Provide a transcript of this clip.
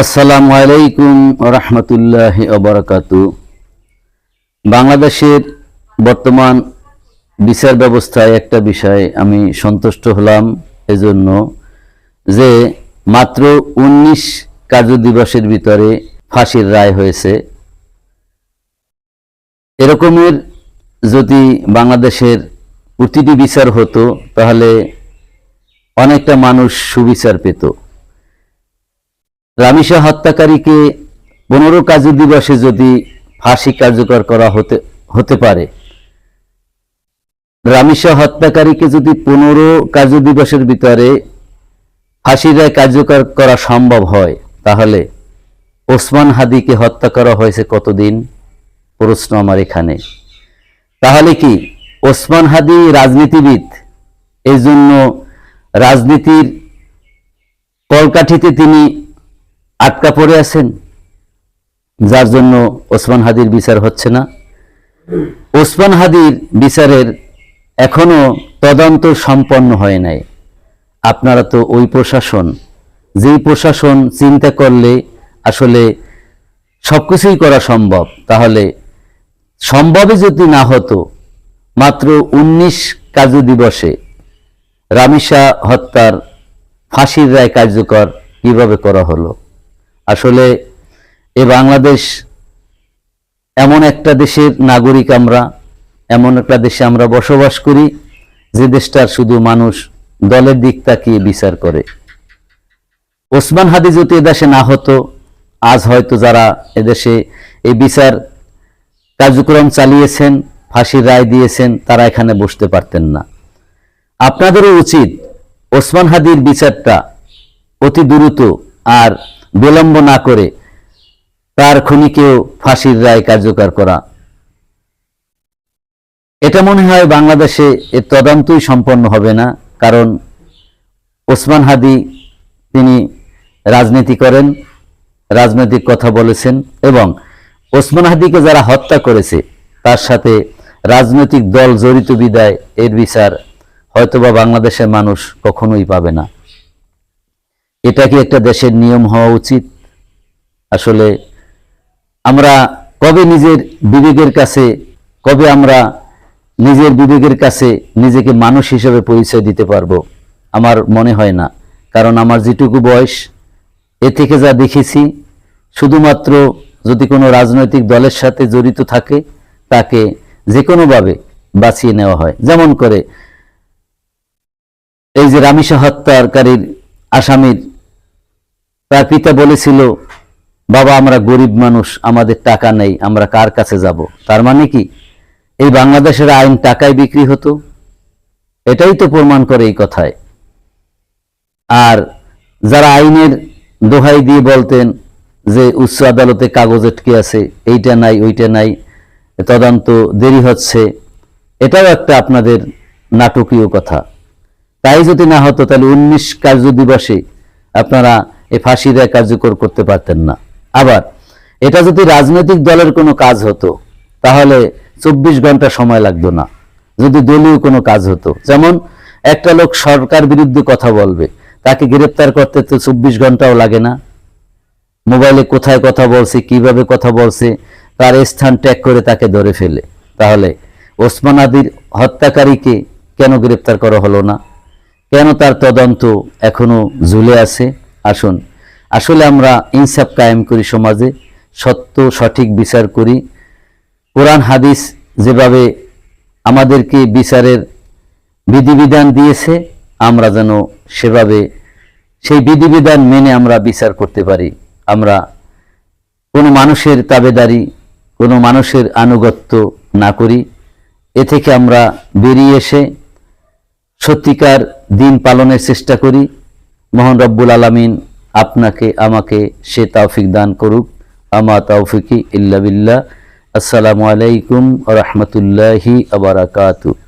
আসসালামু আলাইকুম রহমতুল্লাহি ওবারাকাতু। বাংলাদেশের বর্তমান বিচার ব্যবস্থায় একটা বিষয়ে আমি সন্তুষ্ট হলাম এজন্য যে মাত্র ১৯ কার্যদিবসের ভিতরে ফাঁসির রায় হয়েছে। এরকমের যদি বাংলাদেশের প্রতিটি বিচার হতো তাহলে অনেকটা মানুষ সুবিচার পেত। রামিসা হত্যাকারীকে ১৫ কার্যদিবসে যদি ফাঁসি কার্যকর করা হতে পারে, রামিসা হত্যাকারীকে যদি ১৫ কার্যদিবসের ভিতরে ফাঁসির রায় কার্যকর করা সম্ভব হয়, তাহলে ওসমান হাদিকে হত্যা করা হয়েছে কতদিন? প্রশ্ন আমার এখানে। তাহলে কি ওসমান হাদি রাজনীতিবিদ, এই জন্য রাজনীতির কলকাঠিতে তিনি আটকা পড়ে আছেন, যার জন্য ওসমান হাদির বিচার হচ্ছে না? ওসমান হাদির বিচারের এখনো তদন্ত সম্পন্ন হয় নাই। আপনারা তো ওই প্রশাসন, যেই প্রশাসন চিন্তা করলে আসলে সবকিছুই করা সম্ভব, তাহলে সম্ভবই যদি না হতো মাত্র ১৯ কার্যদিবসে রামিসা হত্যার ফাঁসির রায় কার্যকর কিভাবে করা হলো? আসলে এ বাংলাদেশ এমন একটা দেশের নাগরিক, আমরা এমন একটা দেশে আমরা বসবাস করি যে দেশটার শুধু মানুষ দলের দিক তাকিয়ে বিচার করে। ওসমান হাদি যদি এদেশে না হতো, আজ হয়তো যারা এদেশে এই বিচার কার্যক্রম চালিয়েছেন, ফাঁসির রায় দিয়েছেন, তারা এখানে বসতে পারতেন না। আপনাদেরও উচিত ওসমান হাদির বিচারটা অতি দ্রুত আর বিলম্ব না করে তার খুনিকেও ফাঁসির রায় কার্যকর করা। এটা মনে হয় বাংলাদেশে এর তদন্তই সম্পন্ন হবে না, কারণ ওসমান হাদি তিনি রাজনীতি করেন, রাজনৈতিক কথা বলেছেন, এবং ওসমান হাদিকে যারা হত্যা করেছে তার সাথে রাজনৈতিক দল জড়িত বিদায় এর বিচার হয়তোবা বাংলাদেশের মানুষ কখনোই পাবে না। এটা কি একটা দেশের নিয়ম হওয়া উচিত? আসলে আমরা কবে নিজের বিবেকের কাছে নিজেকে মানুষ হিসেবে পরিচয় দিতে পারবো? আমার মনে হয় না। কারণ আমার যেটুকু বয়স, এ থেকে যা দেখেছি, শুধুমাত্র যদি কোনো রাজনৈতিক দলের সাথে জড়িত থাকে তাকে যে কোনোভাবে বাঁচিয়ে নেওয়া হয়। যেমন করে এই যে রামিসা হত্যাকারীর আসামির তার পিতা বলেছিল, বাবা আমরা গরিব মানুষ, আমাদের টাকা নেই, আমরা কার কাছে যাব? তার মানে কি এই বাংলাদেশের আইন টাকায় বিক্রি হতো? এটাই তো প্রমাণ করে এই কথায়। আর যারা আইনের দোহাই দিয়ে বলতেন যে উচ্চ আদালতে কাগজ আটকে আছে, এইটা নাই ওইটা নাই, তদন্ত দেরি হচ্ছে, এটাও একটা আপনাদের নাটকীয় কথা। তাই যদি না হতো তাহলে ১৯ কার্যদিবসে আপনারা এই ফাঁসির রায় কার্যকর করতে পারতেন না। আবার এটা যদি রাজনৈতিক দলের কোনো কাজ হতো তাহলে ২৪ ঘন্টা সময় লাগতো না। যদি দলীয় কোনো কাজ হতো, যেমন একটা লোক সরকার বিরুদ্ধে কথা বলবে, তাকে গ্রেপ্তার করতে তো ২৪ ঘন্টাও লাগে না। মোবাইলে কোথায় কথা বলছে, কিভাবে কথা বলছে, তার স্থান ট্যাগ করে তাকে ধরে ফেলে। তাহলে ওসমান হাদির হত্যাকারীকে কেন গ্রেপ্তার করা হলো না? কেন তার তদন্ত এখনো ঝুলে আছে? আসুন আসলে আমরা ইনসাফ কায়েম করি, সমাজে সত্য সঠিক বিচার করি। কোরআন হাদিস যেভাবে আমাদেরকে বিচারের বিধিবিধান দিয়েছে, আমরা যেন সেভাবে সেই বিধিবিধান মেনে আমরা বিচার করতে পারি। আমরা কোনো মানুষের তাবেদারি, কোনো মানুষের আনুগত্য না করি। এ থেকে আমরা বেরিয়ে এসে সত্যিকার দিন পালনের চেষ্টা করি। মহান রব্বুল আলামিন আপনাকে আমাকে সে তৌফিক দান করুক। আমা তৌফিকি ইল্লা বিল্লাহ। আসসালামু আলাইকুম ওয়া রাহমাতুল্লাহি ওয়া বারাকাতুহু।